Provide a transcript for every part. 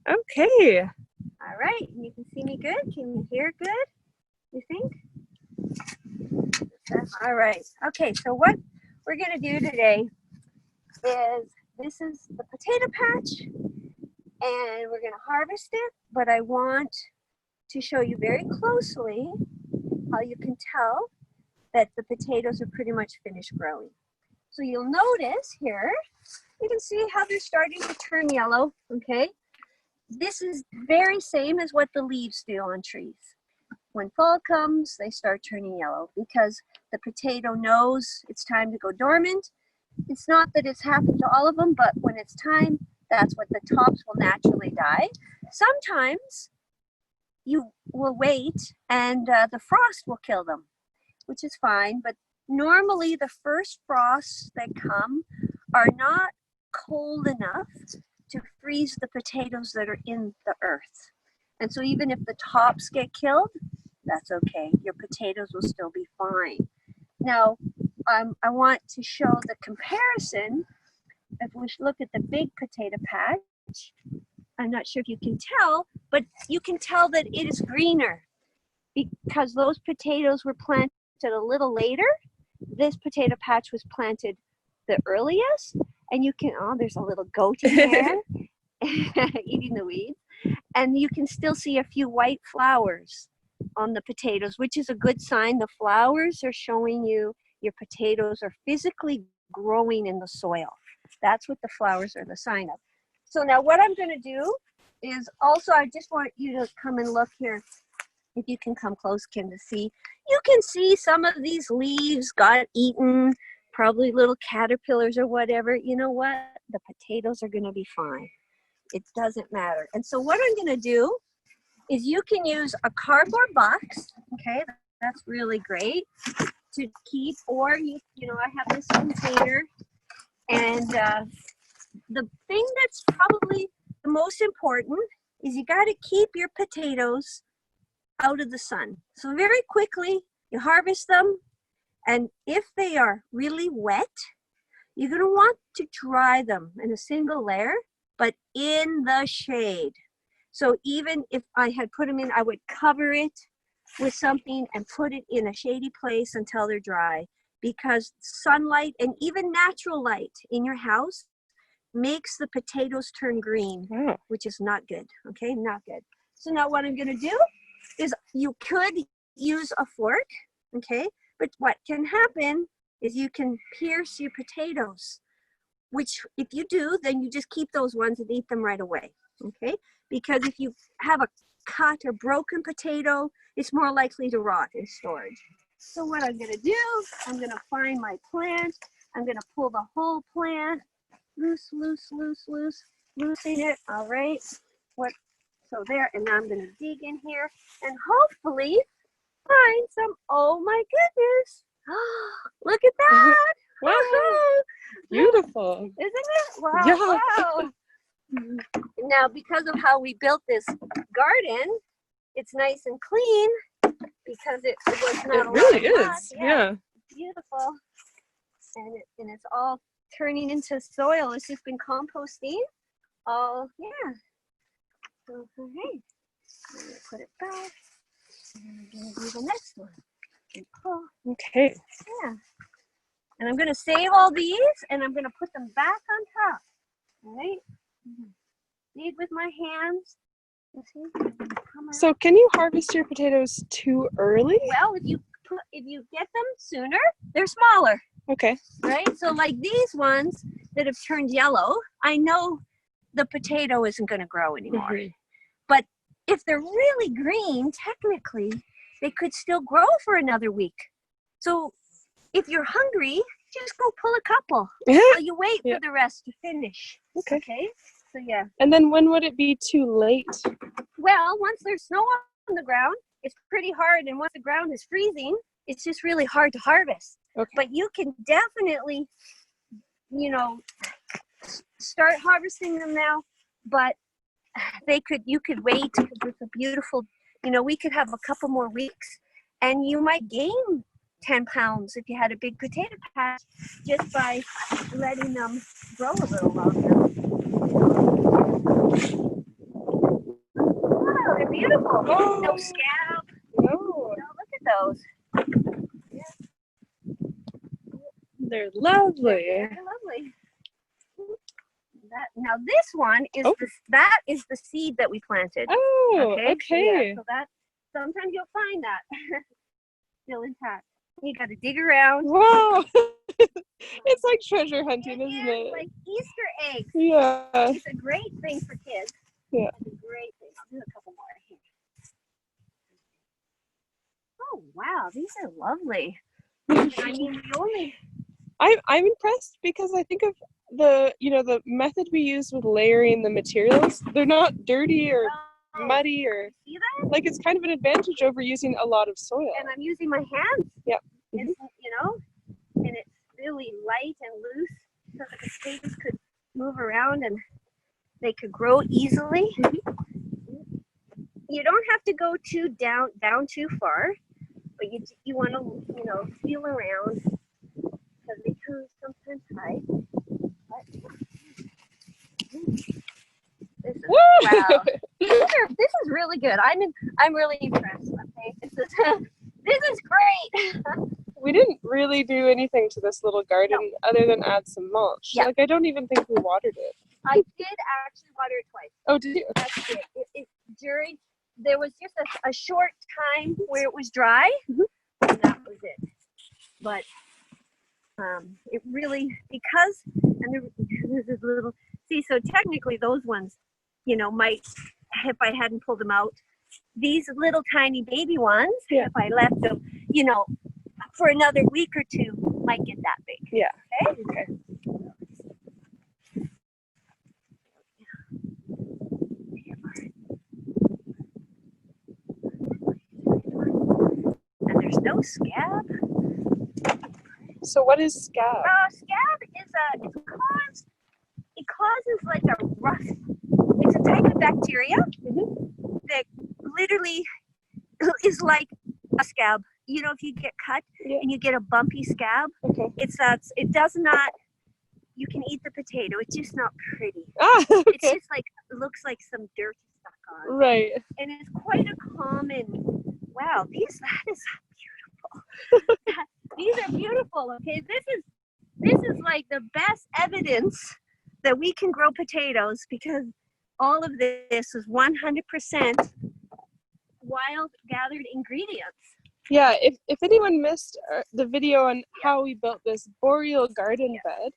Okay. All right, you can see me good? Can you hear good, you think? All right, okay, so what we're gonna do today is, this is the potato patch and we're gonna harvest it, but I want to show you very closely how you can tell that the potatoes are pretty much finished growing. So you'll notice here, you can see how they're starting to turn yellow, okay? This is very same as what the leaves do on trees. When fall comes, they start turning yellow because the potato knows it's time to go dormant. It's not that it's happened to all of them, but when it's time, that's what the tops will naturally die. Sometimes you will wait and the frost will kill them, which is fine, but normally the first frosts that come are not cold enough to freeze the potatoes that are in the earth. And so even if the tops get killed, that's okay. Your potatoes will still be fine. Now, I want to show the comparison. If we look at the big potato patch, I'm not sure if you can tell, but you can tell that it is greener because those potatoes were planted a little later. This potato patch was planted the earliest, and you can, oh, there's a little goat in there eating the weeds, and you can still see a few white flowers on the potatoes, which is a good sign. The flowers are showing you your potatoes are physically growing in the soil. That's what the flowers are the sign of. So now what I'm going to do is also, I just want you to come and look here. If you can come close, Kim, to see. You can see some of these leaves got eaten, probably little caterpillars or whatever. You know what? The potatoes are going to be fine. It doesn't matter. And so what I'm going to do is, you can use a cardboard box, okay? That's really great to keep, or you know, I have this container, and the thing that's probably the most important is you got to keep your potatoes out of the sun. So very quickly you harvest them, and if they are really wet, you're going to want to dry them in a single layer, but in the shade. So even if I had put them in, I would cover it with something and put it in a shady place until they're dry, because sunlight and even natural light in your house makes the potatoes turn green, which is not good, okay? Not good. So now what I'm gonna do is, you could use a fork, okay? But what can happen is you can pierce your potatoes, which if you do, then you just keep those ones and eat them right away, okay? Because if you have a cut or broken potato, it's more likely to rot in storage. So what I'm gonna do, I'm gonna find my plant, I'm gonna pull the whole plant, loose, loose, loose, loose, loosing it, all right? So there, and now I'm gonna dig in here and hopefully find some, oh my goodness. Look at that. Wow. Beautiful. Isn't it? Wow, Yeah. wow. Now, because of how we built this garden, it's nice and clean because it was not. It really is. Yeah. Beautiful, and it's all turning into soil. It's just been composting. Oh yeah. So, okay. I'm gonna put it back. And I'm gonna do the next one. And pull. Okay. Yeah. And I'm gonna save all these, and I'm gonna put them back on top. All right. Dig with my hands. So can you harvest your potatoes too early? Well, if you get them sooner, they're smaller. Okay. Right? So like these ones that have turned yellow, I know the potato isn't going to grow anymore. Mm-hmm. But if they're really green, technically, they could still grow for another week. So if you're hungry, just go pull a couple. While you wait for the rest to finish. Okay. Okay? So yeah. And then when would it be too late? Well, once there's snow on the ground, it's pretty hard. And once the ground is freezing, it's just really hard to harvest. Okay. But you can definitely, you know, start harvesting them now. But you could wait, because it's a beautiful, you know, we could have a couple more weeks and you might gain 10 pounds if you had a big potato patch just by letting them grow a little longer. beautiful. Oh. No scab. No, No, look at those. they're lovely. They're lovely. Now this one is that is the seed that we planted. Oh, So okay. yeah, so that sometimes you'll find that still intact. You got to dig around. Wow. It's like treasure hunting, isn't it? Like Easter eggs. Yeah. It's a great thing for kids. Yeah. It's a great thing. I'll do a couple more here. Oh wow, these are lovely. I mean, the only I'm impressed because I think of the method we use with layering the materials. They're not dirty or muddy or see that? like it's kind of an advantage over using a lot of soil. And I'm using my hands. Yep. It's, and it's really light and loose so that the potatoes could move around and they could grow easily. You don't have to go too down too far, but you want to feel around because they can sometimes hide. This is, wow. This is really good. I'm really impressed. Okay, this is great. We didn't really do anything to this little garden other than add some mulch. Yeah. Like I don't even think we watered it. I did actually water it twice. Oh, did you? That's it. There was just a short time where it was dry, and that was it. But it really, because, and there's this little, so technically those ones, might, if I hadn't pulled them out, these little tiny baby ones, if I left them, for another week or two, might get that big. Yeah. Okay? And there's no scab. So what is scab? Scab is it causes like a rust. It's a type of bacteria that literally is like a scab. If you get cut and you get a bumpy scab, it does not, you can eat the potato. It's just not pretty. It's just like, it looks like some dirt stuck on. Right. And it's quite a common, wow, that is beautiful. These are beautiful, okay? This is like the best evidence that we can grow potatoes because all of this is 100% wild gathered ingredients. Yeah, if anyone missed the video on how we built this boreal garden bed,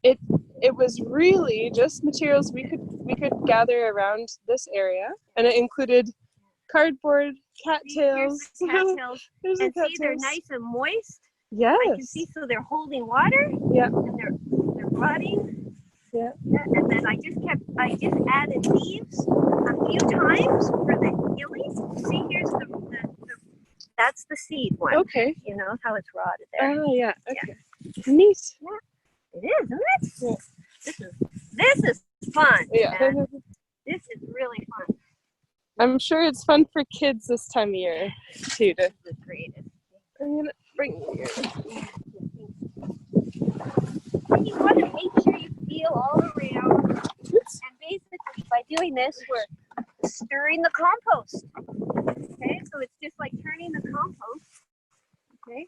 it was really just materials we could gather around this area, and it included cardboard, cattails. There's and see, they're nice and moist. Yes. I can see, so they're holding water. Yeah. And they're rotting. Yeah. And then I just added leaves a few times for the gillies. See, here's that's the seed one. Okay. How it's rotted there. Oh yeah. Okay. Yeah. Neat. Yeah. It is, isn't it? Yeah. This is fun. Yeah. This is really fun. I'm sure it's fun for kids this time of year too. This is the greatest. I'm gonna bring you. And you want to make sure you feel all around. And basically, by doing this, we're stirring the compost. Okay, so it's just like turning the compost. Okay,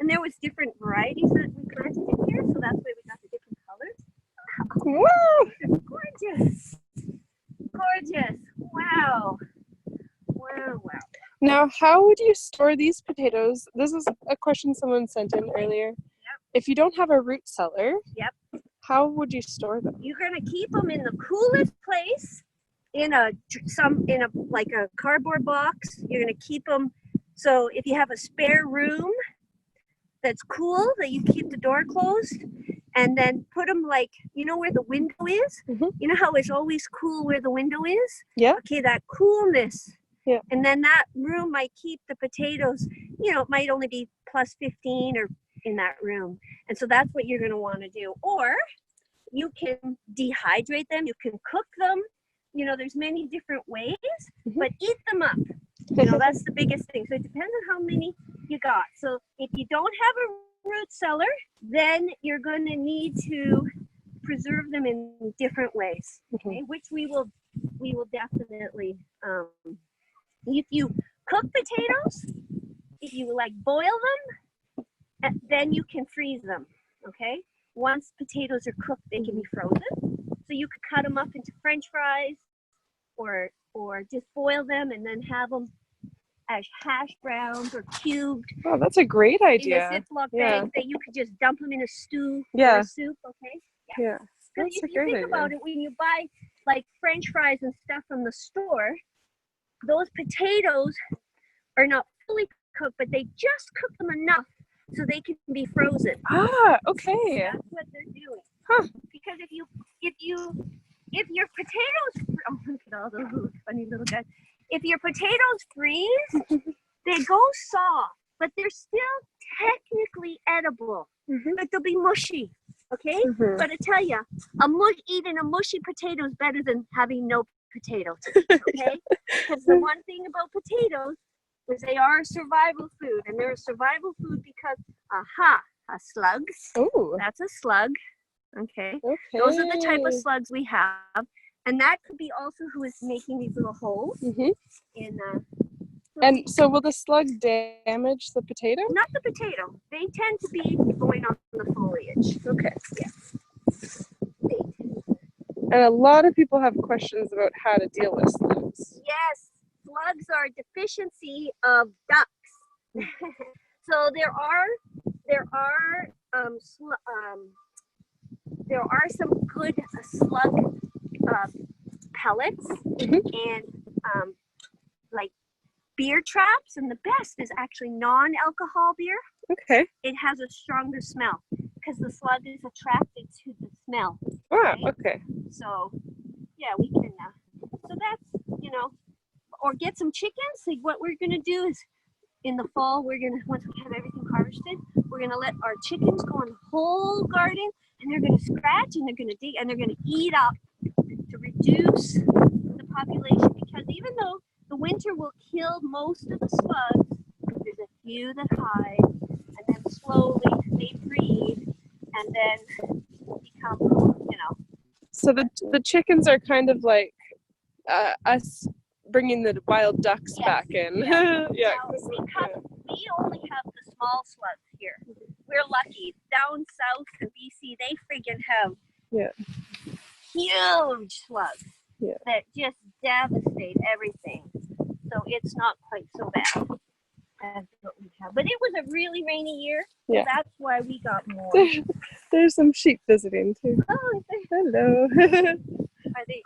and there was different varieties that we planted in here, so that's why we got the different colors. Woo! Gorgeous. Gorgeous. Wow. Wow, wow. Now, how would you store these potatoes? This is a question someone sent in earlier. Yep. If you don't have a root cellar, how would you store them? You're going to keep them in the coolest place, in a cardboard box. You're going to keep them, so if you have a spare room that's cool, that you keep the door closed, and then put them where the window is? You know how it's always cool where the window is? Yeah. Okay, that coolness. Yeah. And then that room might keep the potatoes, it might only be plus 15 or in that room. And so that's what you're going to want to do. Or you can dehydrate them. You can cook them. There's many different ways, but eat them up. That's the biggest thing. So it depends on how many, you got. So if you don't have a root cellar, then you're going to need to preserve them in different ways, okay? Which we will definitely. If you cook potatoes, if you like boil them, then you can freeze them, okay? Once potatoes are cooked, they can be frozen. So you could cut them up into French fries, or just boil them and then have them as hash browns or cubed. Oh, that's a great idea. In a Ziploc bag that you could just dump them in a stew or a soup, okay? Yeah. Because if you think about it, when you buy like French fries and stuff from the store, those potatoes are not fully cooked, but they just cook them enough so they can be frozen. Ah, okay. That's what they're doing. Huh. Because if your potatoes, oh, look at all those funny little guys. If your potatoes freeze, they go soft, but they're still technically edible. But they'll be mushy, okay? But I tell you, eating a mushy potato is better than having no potatoes, okay? Because the one thing about potatoes is they are a survival food, and they're a survival food because, a slug. Oh. That's a slug, okay? Those are the type of slugs we have. And that could be also who is making these little holes in. And so will the slug damage the potato? Not the potato. They tend to be going on the foliage. Okay. Yeah. And a lot of people have questions about how to deal with slugs. Yes, slugs are a deficiency of ducks. So there are some good slug pellets and like beer traps, and the best is actually non-alcohol beer. Okay. It has a stronger smell because the slug is attracted to the smell. Wow. Okay. So yeah, we can. So that's or get some chickens. Like what we're gonna do is in the fall, once we have everything harvested, we're gonna let our chickens go on the whole garden, and they're gonna scratch and they're gonna dig and they're gonna eat up to reduce the population, because even though the winter will kill most of the slugs, there's a few that hide, and then slowly they breed and then become, So the chickens are kind of like us bringing the wild ducks back in. Yeah. Yeah. Because we only have the small slugs here. We're lucky. Down south in BC, they freaking have huge slugs that just devastate everything. So it's not quite so bad as what we have. But it was a really rainy year, so that's why we got more. There's some sheep visiting too. Oh, hello. Are they?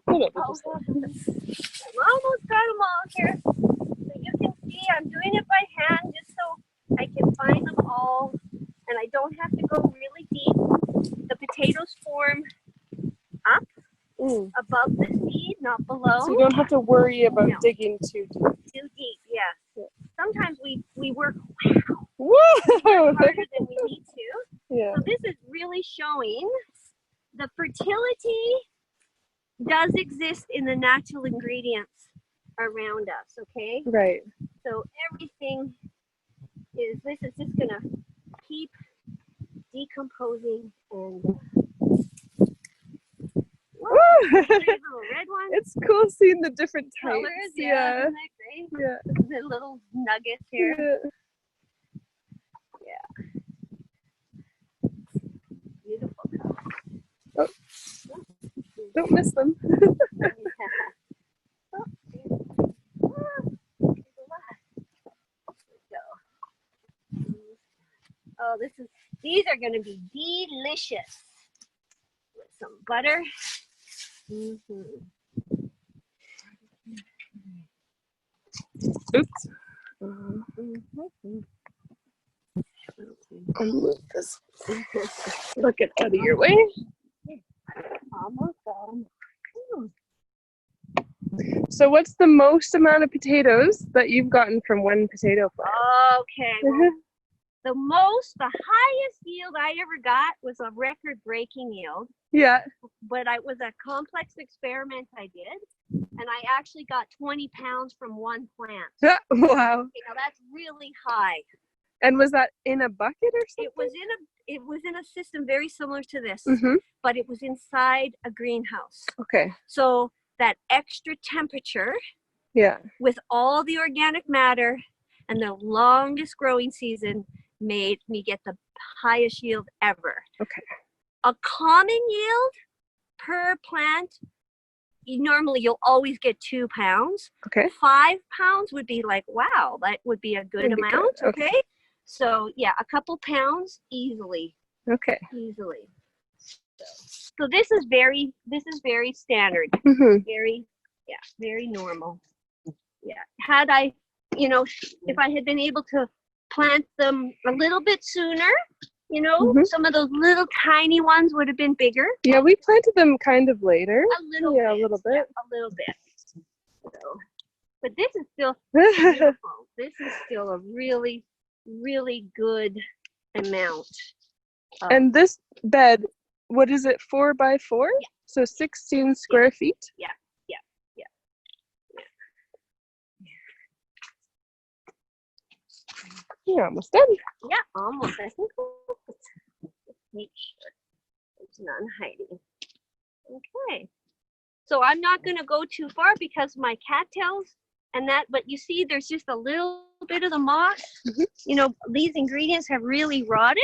We almost got them all here. So you can see I'm doing it by hand just so I can find them all, and I don't have to go really deep. The potatoes form up above the seed, not below. So you don't have to worry about digging too deep. Too deep, yeah. Sometimes we work harder than we need to. Yeah. So this is really showing the fertility does exist in the natural ingredients around us, okay? Right. So everything this is just gonna keep decomposing and little red ones. It's cool seeing the different types. Colors, isn't that great? Yeah. The little nuggets here. Yeah. Beautiful colors. Oh. Don't miss them. Oh, these are going to be delicious with some butter. Oops. I'll move this bucket out of your way. Almost done. So what's the most amount of potatoes that you've gotten from one potato plant? Okay. Well, the highest yield I ever got was a record-breaking yield. Yeah. But it was a complex experiment I did. and I actually got 20 pounds from one plant. Wow. You know, that's really high. And was that in a bucket or something? It was in a system very similar to this, Mm-hmm. but it was inside a greenhouse. Okay. So that extra temperature, Yeah. with all the organic matter and the longest growing season, made me get the highest yield ever. Okay. A common yield per plant, normally you'll always get 2 pounds. Okay. 5 pounds would be like, wow, that would be a good amount. Good. Okay. So yeah, a couple pounds easily. Okay. Easily. So this is very standard. Mm-hmm. Very normal. Yeah. Had I, if I had been able to plant them a little bit sooner, Mm-hmm. some of those little tiny ones would have been bigger. Yeah, we planted them kind of later. A little bit. A little bit. Yeah, a little bit. So, but this is still beautiful. This is still a really, really good amount. And this bed, what is it, 4 by 4? Yeah. So 16 square feet? Yeah. You're almost done. Yeah, almost. I think make sure there's none hiding. Okay. So I'm not going to go too far because my cattails and that, but you see there's just a little bit of the moss. Mm-hmm. These ingredients have really rotted.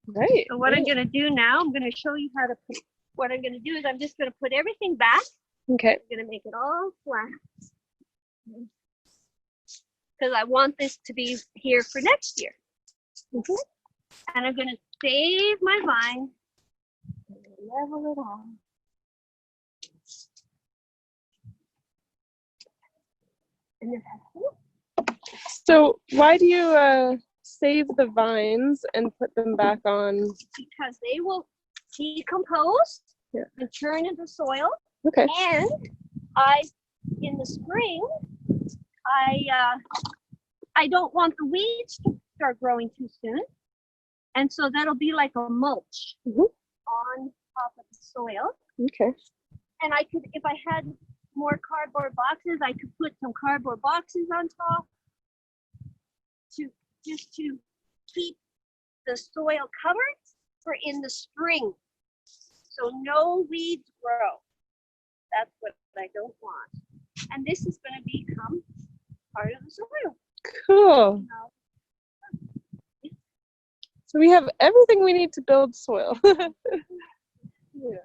Right. So what I'm going to do now, I'm going to show you how to put, what I'm going to do is I'm just going to put everything back. Okay. I'm going to make it all flat. Because I want this to be here for next year. Okay. And I'm going to save my vine and level it all. And then, So why do you save the vines and put them back on? because they will decompose and turn into soil. Okay. And in the spring, I don't want the weeds to start growing too soon. And so that'll be like a mulch on top of the soil. Okay. And I could, if I had more cardboard boxes, I could put some cardboard boxes on top to keep the soil covered for in the spring. So no weeds grow. That's what I don't want. And this is going to become part of the soil. Cool. So we have everything we need to build soil. Yeah.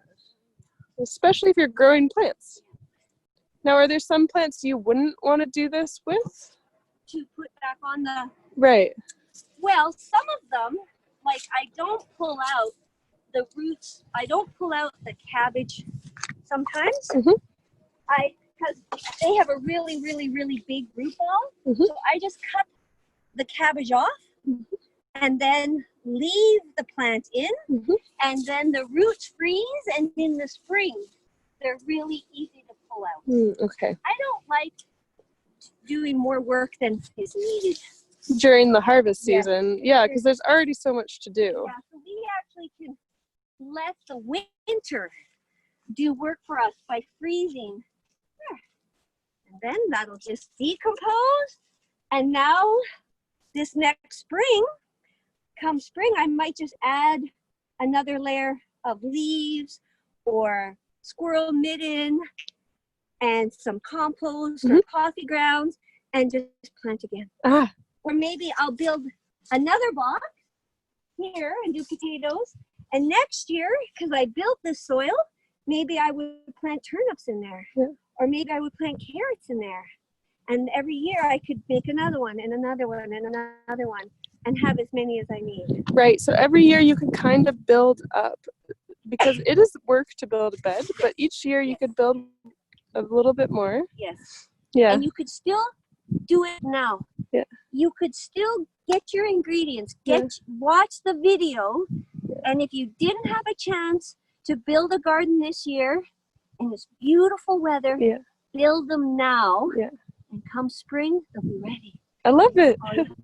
Especially if you're growing plants. Now, are there some plants you wouldn't want to do this with? To put back on the... Right. Well, some of them, like I don't pull out the roots. I don't pull out the cabbage sometimes. Because they have a really, really, really big root ball. So I just cut the cabbage off and then leave the plant in. And then the roots freeze, and in the spring, they're really easy to pull out. Okay. I don't like doing more work than is needed. During the harvest season. Yeah, because there's already so much to do. Yeah, so we actually can let the winter do work for us by freezing. And then that'll just decompose. And now this next spring, come spring, I might just add another layer of leaves or squirrel midden and some compost or coffee grounds and just plant again. Or maybe I'll build another box here and do potatoes. And next year, because I built this soil, maybe I would plant turnips in there. Or maybe I would plant carrots in there. And every year I could make another one and another one and another one and have as many as I need. Right. So every year you could kind of build up, because it is work to build a bed, but each year you could build a little bit more. Yes. Yeah. And you could still do it now. Yeah. You could still get your ingredients, watch the video. And if you didn't have a chance to build a garden this year in this beautiful weather, build them now. And come spring, they'll be ready. I love it. All you have to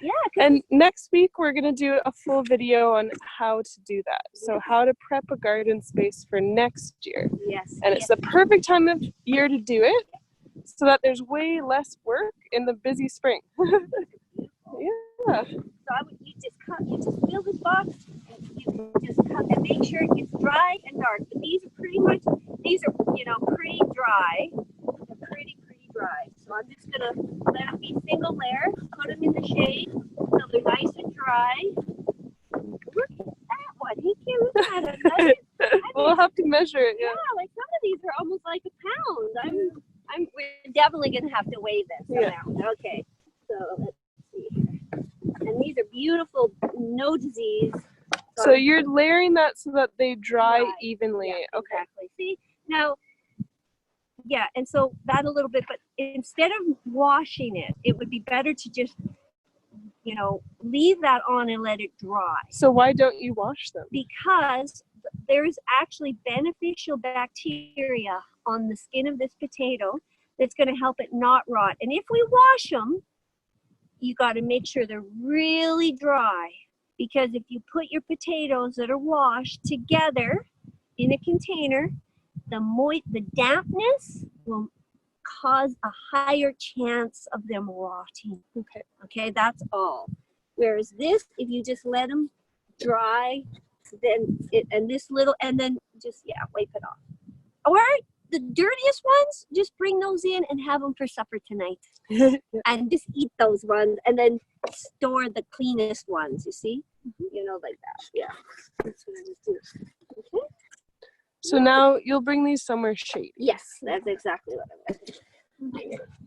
Yeah. And next week we're going to do a full video on how to do that. So how to prep a garden space for next year. Yes. And it's the perfect time of year to do it so that there's way less work in the busy spring. Yeah. So you just fill this box and you just cut and make sure it gets dry and dark. But these are pretty pretty dry. They're pretty dry. So I'm just gonna let them be single layer, put them in the shade until they're nice and dry. Look at that one. He came at it. We'll have to measure it. Yeah, like some of these are almost like a pound. We're definitely gonna have to weigh this amount. Okay. So let's see here. And these are beautiful, no disease. So you're layering that so that they dry evenly. Yeah, okay. Exactly. See, now, yeah, and so that a little bit, but instead of washing it, it would be better to just, leave that on and let it dry. So why don't you wash them? Because there's actually beneficial bacteria on the skin of this potato that's going to help it not rot. And if we wash them, you got to make sure they're really dry, because if you put your potatoes that are washed together in a container, the dampness will cause a higher chance of them rotting. Okay, that's all. Whereas this, if you just let them dry, then just wipe it off. Or the dirtiest ones, just bring those in and have them for supper tonight. And just eat those ones and then store the cleanest ones, you see? Like that. Yeah. That's what I was doing. Okay. So now you'll bring these somewhere shady. Yes, that's exactly what I'm going to do.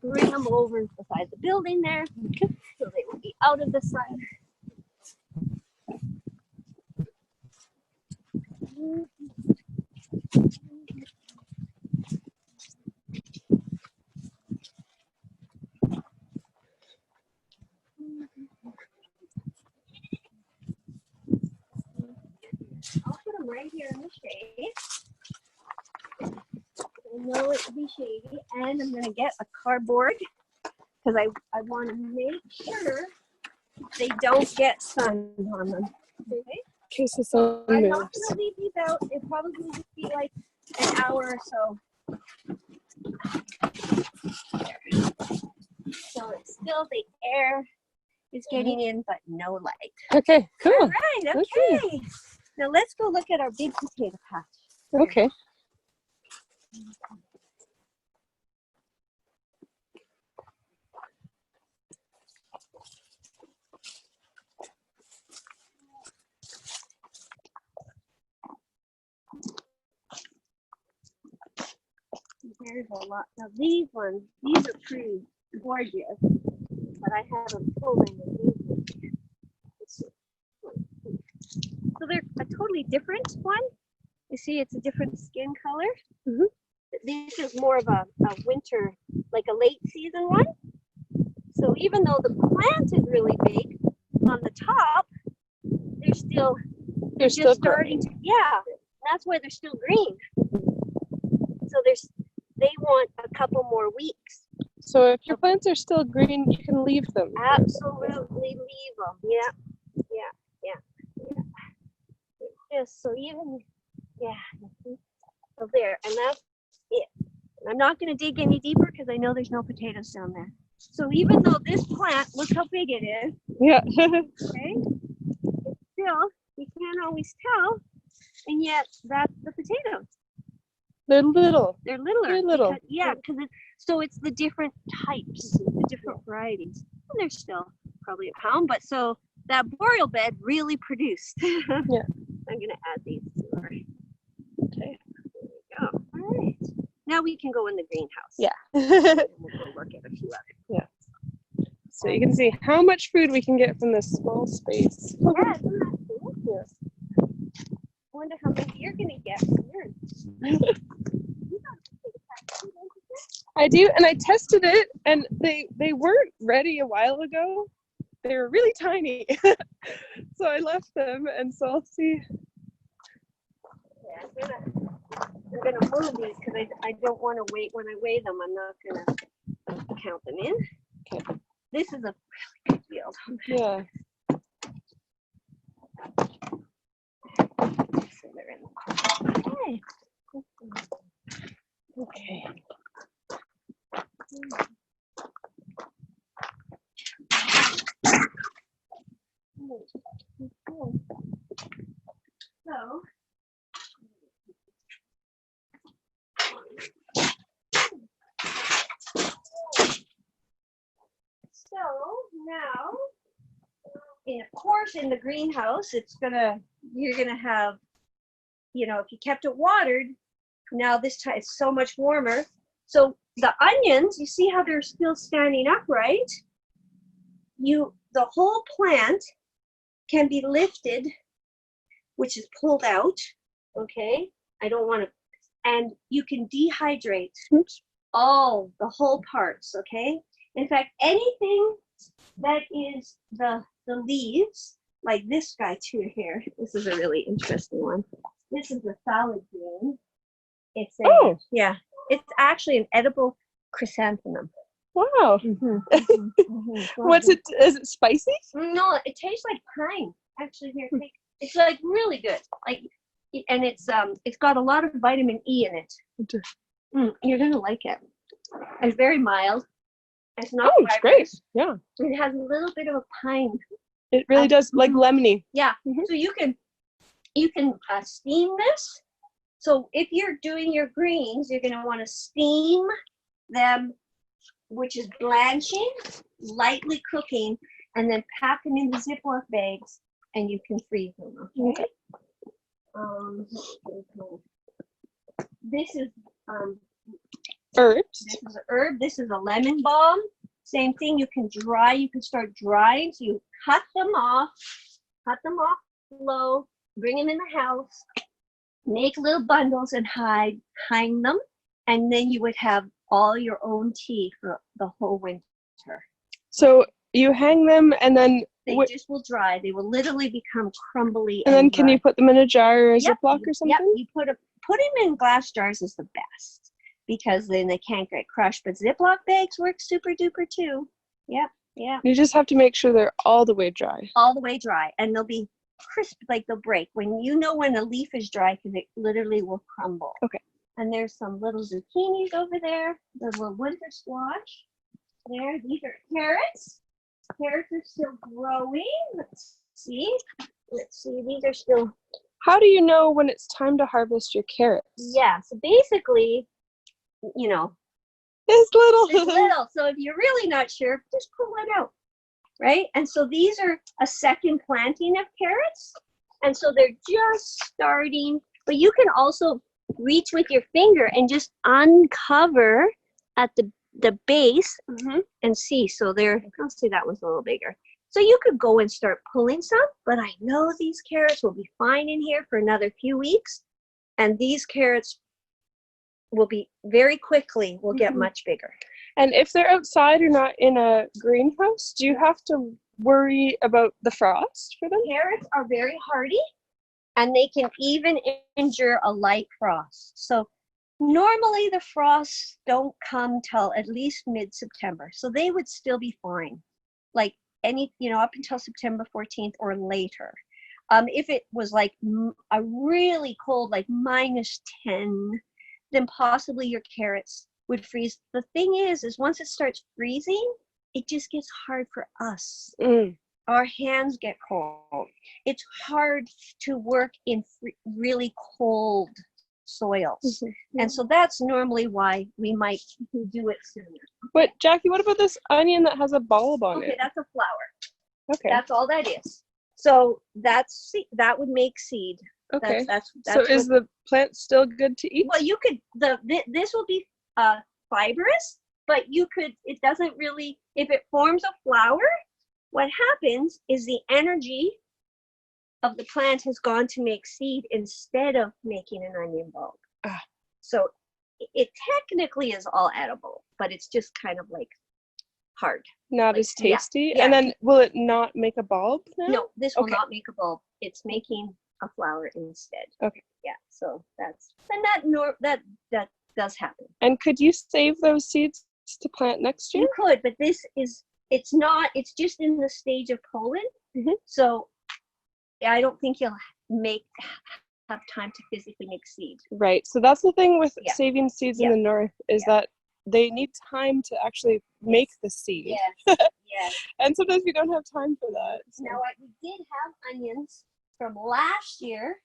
Bring them over beside the building there, so they will be out of the sun. I'll put them right here in the shade. I know it will be shady, and I'm going to get a cardboard because I want to make sure they don't get sun on them. Okay? In case the sun I'm not moves. going to leave these out. It probably just be like an hour or so. There. So it's still the air is getting in, but no light. Okay, cool. All right, okay. Now let's go look at our big potato patch. Okay. There's a lot. Now these are pretty gorgeous, but I haven't pulled any of these. So they're a totally different one. You see, it's a different skin color. Mm-hmm. This is more of a winter, like a late season one. So even though the plant is really big, on the top, they're still starting to, that's why they're still green. So they want a couple more weeks. So if your plants are still green, you can leave them. Absolutely leave them. Yeah. Just so even, so there, and that's it. And I'm not going to dig any deeper because I know there's no potatoes down there. So even though this plant, look how big it is. Yeah. Okay. It's still, you can't always tell, and yet that's the potatoes. They're little. They're littler. They're little. Because it's the different types, the different varieties. And they're still probably a pound, but so that boreal bed really produced. Yeah. I'm going to add these to our. Okay. There we go. All right. Now we can go in the greenhouse. Yeah. And we'll go look at a few others. Yeah. So you can see how much food we can get from this small space. Yeah, isn't that cool? Yes. I wonder how many you're going to get from yours. I do, and I tested it, and they weren't ready a while ago. They were really tiny. So I left them, and so I'll see. Yeah, I'm gonna move these because I don't want to wait. When I weigh them, I'm not gonna count them in. Okay. This is a really good deal. soiled. Yeah. So they're in the corner. Okay. So now, and of course, in the greenhouse, you're gonna have, if you kept it watered, now this time it's so much warmer. So the onions, you see how they're still standing upright? The whole plant can be lifted, which is pulled out, okay? I don't want to, and you can dehydrate the whole parts, okay? In fact, anything that is the leaves, like this guy too here, this is a really interesting one. This is a salad green. It's actually an edible chrysanthemum. Wow. What's it? Is it spicy? No, it tastes like pine. Actually, here, it's like really good. And it's got a lot of vitamin E in it. You're gonna like it. It's very mild. It's not. Oh, it's great. Yeah. It has a little bit of a pine. It really does, like lemony. Yeah. So you can steam this. So if you're doing your greens, you're gonna want to steam them, which is blanching, lightly cooking, and then pack them in the Ziploc bags, and you can freeze them. Okay. This is herbs. This is an herb. This is a lemon balm. Same thing. You can dry. You can start drying. So you cut them off low. Bring them in the house. Make little bundles and hang them, and then you would have all your own tea for the whole winter. So you hang them, and then they just will dry. They will literally become crumbly. And then can you put them in a jar or a Ziploc or something? Yep. You put them in glass jars is the best because then they can't get crushed. But Ziploc bags work super duper too. Yep. Yeah. You just have to make sure they're all the way dry. All the way dry, and they'll be crisp, like they'll break when a leaf is dry because it literally will crumble. Okay. And there's some little zucchinis over there. The little winter squash. There, these are carrots. Carrots are still growing. Let's see. These are still. How do you know when it's time to harvest your carrots? Yeah. So basically, it's little. So if you're really not sure, just pull it out. Right? And so these are a second planting of carrots. And so they're just starting, but you can also reach with your finger and just uncover at the base and see. So I'll see that one's a little bigger. So you could go and start pulling some, but I know these carrots will be fine in here for another few weeks. And these carrots will be very quickly will get much bigger. And if they're outside or not in a greenhouse, do you have to worry about the frost for them? Carrots are very hardy, and they can even endure a light frost. So normally the frosts don't come till at least mid-September. So they would still be fine, like up until September 14th or later. If it was like a really cold, like -10, then possibly your carrots would freeze. The thing is once it starts freezing, it just gets hard for us. Our hands get cold. It's hard to work in really cold soils. And so that's normally why we might do it sooner. But Jackie, what about this onion that has a bulb on it? Okay, that's a flower. Okay. That's all that is. So that would make seed. Okay. That's so is the plant still good to eat? Well, you could, this will be fibrous, but it doesn't really, if it forms a flower, what happens is the energy of the plant has gone to make seed instead of making an onion bulb. So it technically is all edible, but it's just kind of like hard. Not as tasty? Yeah. And then will it not make a bulb now? No, this will not make a bulb. It's making a flower instead. Okay. Yeah, so that does happen. And could you save those seeds to plant next year? You could, but this is it's not, it's just in the stage of pollen. So I don't think you'll have time to physically make seed. Right. So that's the thing with Yeah. saving seeds in Yeah. the north is that they need time to actually make the seed. Yes. Yes. And sometimes we don't have time for that. So. Now, we did have onions from last year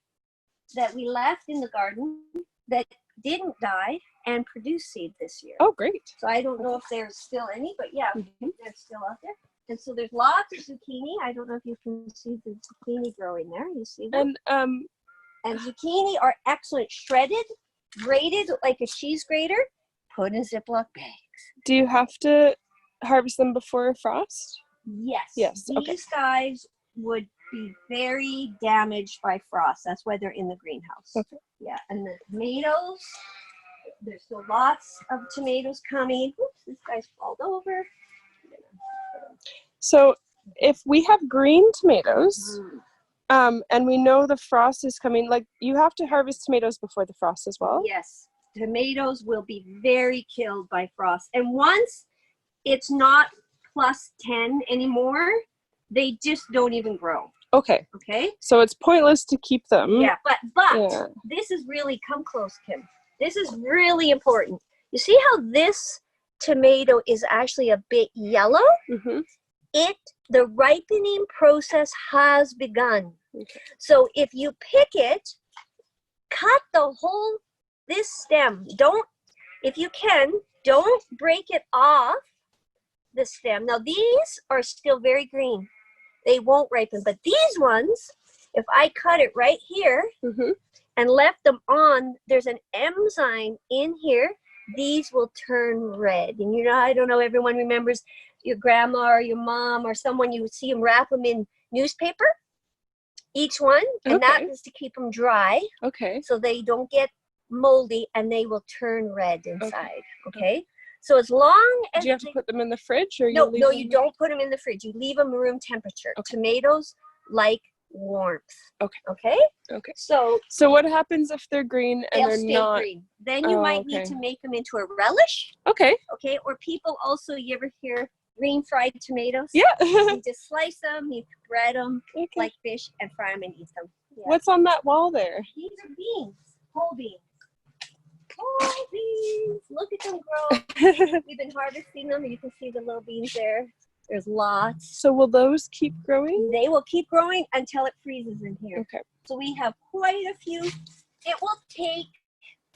that we left in the garden that didn't die and produce seed this year. Oh, great. So I don't know if there's still any, but yeah, they're still out there. And so there's lots of zucchini. I don't know if you can see the zucchini growing there. You see them? And zucchini are excellent. Shredded, grated like a cheese grater, put in Ziploc bags. Do you have to harvest them before frost? Yes. Yes. These guys would be very damaged by frost. That's why they're in the greenhouse. Okay. Yeah, and the tomatoes, there's still lots of tomatoes coming. Oops, this guy's fallen over. So if we have green tomatoes, and we know the frost is coming, like you have to harvest tomatoes before the frost as well? Yes, tomatoes will be very killed by frost. And once it's not plus 10 anymore, they just don't even grow. Okay. Okay? So it's pointless to keep them. Yeah, but this is really, come close, Kim. This is really important. You see how this tomato is actually a bit yellow? The ripening process has begun. Okay. So if you pick it, cut the whole, this stem. If you can, don't break it off the stem. Now these are still very green. They won't ripen, but these ones, if I cut it right here and left them on, there's an enzyme in here. These will turn red. And you know, I don't know, everyone remembers your grandma or your mom or someone, you would see them wrap them in newspaper, each one, and that is to keep them dry. Okay. So they don't get moldy and they will turn red inside. Okay. So as long as do you have to put them in the fridge, or no, you don't put them in the fridge. You leave them room temperature. Okay. Tomatoes like warmth. Okay. Okay. Okay. So what happens if they're green and they're not green? Then you might need to make them into a relish. Okay. Okay. Or people also, you ever hear green fried tomatoes? Yeah. You just slice them, you bread them like fish, and fry them and eat them. Yeah. What's on that wall there? These are beans, whole beans. Whole beans. Look at them grow. We've been harvesting them. You can see the little beans there. There's lots. So will those keep growing? They will keep growing until it freezes in here. Okay. So we have quite a few. It will take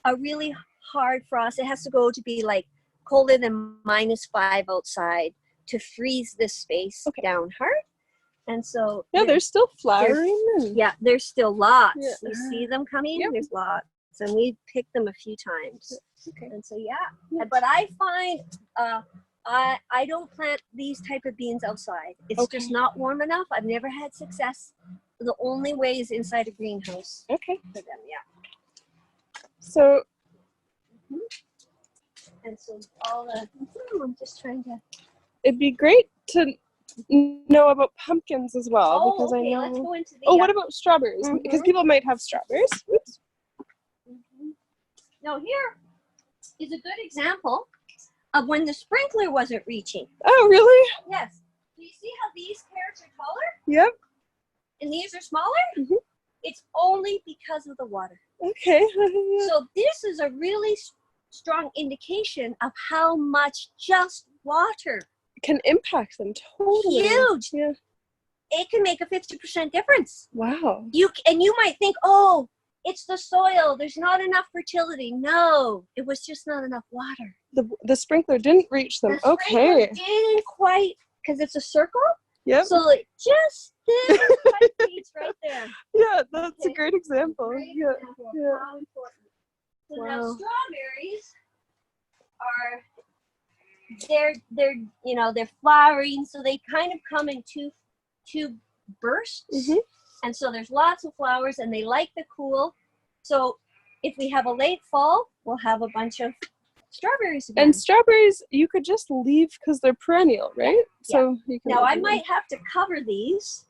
a really hard frost. It has to go to be like colder than -5 outside to freeze this space down hard. And so they're still flowering. There's still lots. Yeah. You see them coming? Yep. There's lots. And we picked them a few times. Okay. And so but I find I don't plant these type of beans outside. It's just not warm enough. I've never had success. The only way is inside a greenhouse. Okay. For them, So and so all the I'm just trying to. It'd be great to know about pumpkins as well, because I know. Let's go into the, what about strawberries? Because people might have strawberries. Oops. Now here is a good example of when the sprinkler wasn't reaching. Oh, really? Yes. Do you see how these carrots are taller? Yep. And these are smaller? It's only because of the water. Okay. So this is a really strong indication of how much just water can impact them. Totally. Huge. Yeah. It can make a 50% difference. Wow. You might think, it's the soil. There's not enough fertility. No, it was just not enough water. The sprinkler didn't reach them. The sprinkler didn't quite, because it's a circle. Yep. So it just didn't quite reach right there. Yeah, that's a great example. Great example of how important. So now strawberries are, they're flowering, so they kind of come in two bursts. And so there's lots of flowers, and they like the cool. So if we have a late fall, we'll have a bunch of strawberries again. And strawberries, you could just leave because they're perennial, right? Yeah. So you can. Now I might have to cover these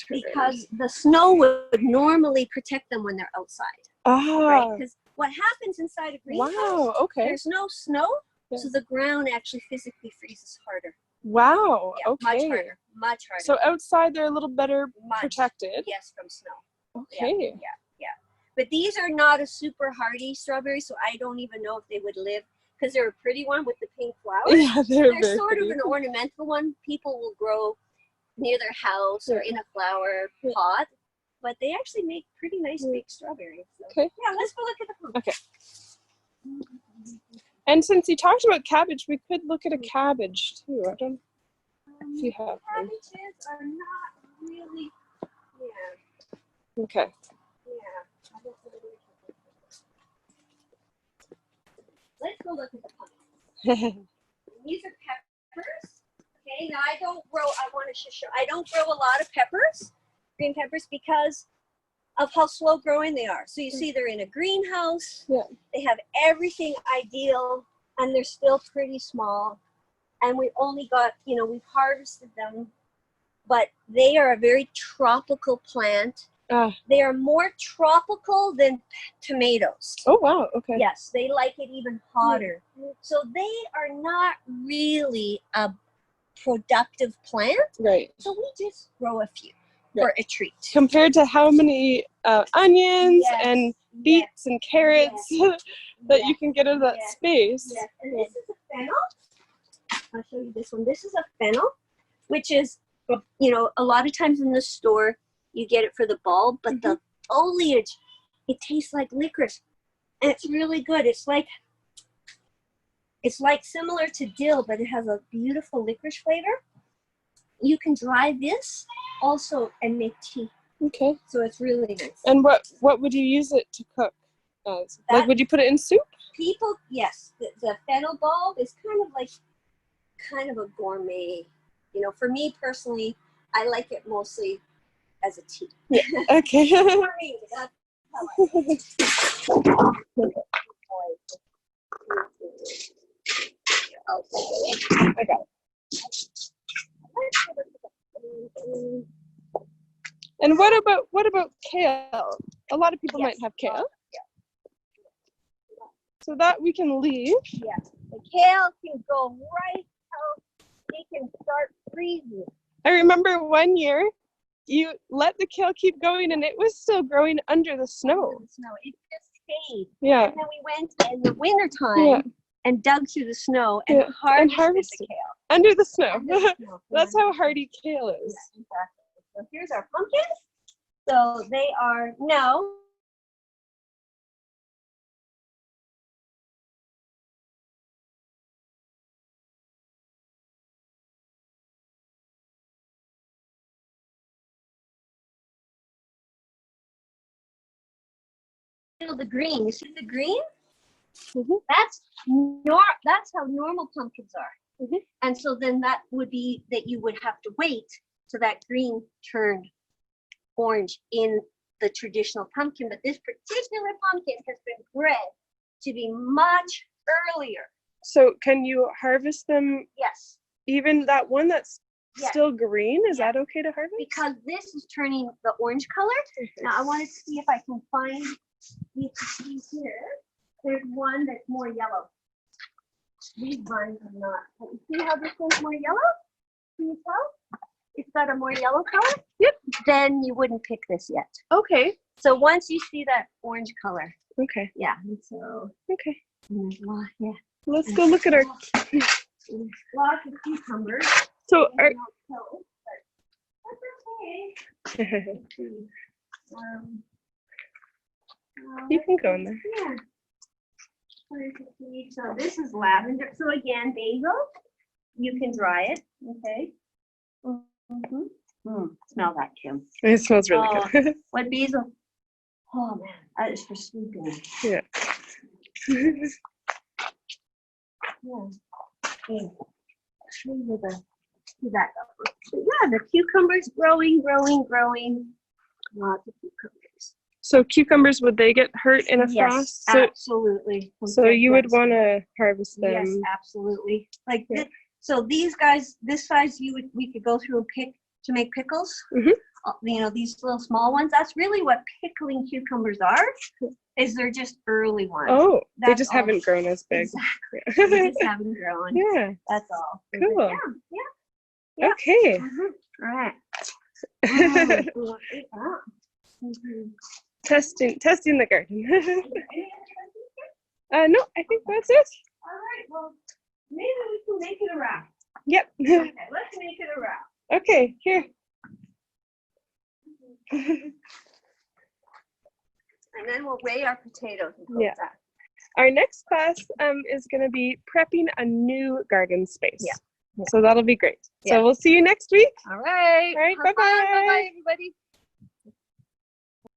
because the snow would normally protect them when they're outside. Right? Because what happens inside a greenhouse? Wow. Okay. There's no snow, so the ground actually physically freezes harder. Wow. Yeah, Okay. much harder. So outside they're a little better Much, protected. yes, from snow. Okay. Yeah. But these are not a super hardy strawberry, so I don't even know if they would live, because they're a pretty one with the pink flowers. Yeah, they're very sort pretty. of an ornamental one. People will grow near their house or in a flower pot, but they actually make pretty nice big strawberries. So. Okay. Yeah, let's go look at the pumpkin. Okay. And since you talked about cabbage, we could look at a cabbage too. I don't know if you have one. Cabbages are not really, Okay. yeah. Let's go look at the pumpkin. These are peppers. Okay, now I don't grow a lot of peppers, green peppers, because of how slow growing they are. So you see they're in a greenhouse. Yeah. They have everything ideal, and they're still pretty small. And we only got, we've harvested them, but they are a very tropical plant. They are more tropical than tomatoes. Oh, wow. Okay. Yes, they like it even hotter. So they are not really a productive plant. Right. So we just grow a few for a treat. Compared to how many onions and beets and carrots that you can get out of that space. Yes, and this is a fennel. I'll show you this one. This is a fennel, which is, a lot of times in the store, you get it for the bulb, but the foliage, it tastes like licorice. And it's really good. It's like similar to dill, but it has a beautiful licorice flavor. You can dry this also and make tea. Okay. So it's really nice. And what would you use it to cook as? Like, would you put it in soup? Yes. The fennel bulb is kind of a gourmet. For me personally, I like it mostly as a tea. Yeah. Okay. For me, that's how I like it. I got it. And what about kale? A lot of people might have kale. So that we can leave. Yeah. The kale can go right out. It can start freezing. I remember one year you let the kale keep going and it was still growing under the snow. It just stayed. Yeah. And then we went in the wintertime and dug through the snow and harvested the kale. Under the snow. That's how hardy kale is. Yeah, exactly. So here's our pumpkins. So they are now. The green. You see the green? That's how normal pumpkins are. And so then that would be that you would have to wait till that green turned orange in the traditional pumpkin. But this particular pumpkin has been bred to be much earlier. So can you harvest them? Yes. Even that one that's still green, is that okay to harvest? Because this is turning the orange color. Now I wanted to see if I can find these here. There's one that's more yellow. These ones are not. But you see how this one's more yellow? Can you tell? It's got a more yellow color? Yep. Then you wouldn't pick this yet. Okay. So once you see that orange color. Okay. Yeah. And so. Okay. Yeah. Let's go look at our. Lots of cucumbers. So our. That's okay. You can go in there. Yeah. So this is lavender. So again, basil. You can dry it. Okay. Smell that, Kim. It smells really good. What basil? Oh man, that is for sleeping. Yeah. Okay. Yeah, the cucumbers growing. Lots of cucumbers. So cucumbers, would they get hurt in a frost? Yes, absolutely. So you would want to harvest them. Yes, absolutely. Like this, so these guys, this size, we could go through and pick to make pickles. These little small ones. That's really what pickling cucumbers are. Is they're just early ones. Oh, they just haven't grown as big. Exactly. They just haven't grown. Yeah. That's all. Cool. Yeah. Yeah. Okay. All right. Testing the garden. No, I think that's it. All right. Well, maybe we can make it a wrap. Yep. Okay, let's make it a wrap. Okay, here. And then we'll weigh our potatoes and put Yeah. that. Our next class is going to be prepping a new garden space. Yeah. So that'll be great. Yeah. So we'll see you next week. All right. All right, Have fun. bye-bye. Bye-bye, everybody.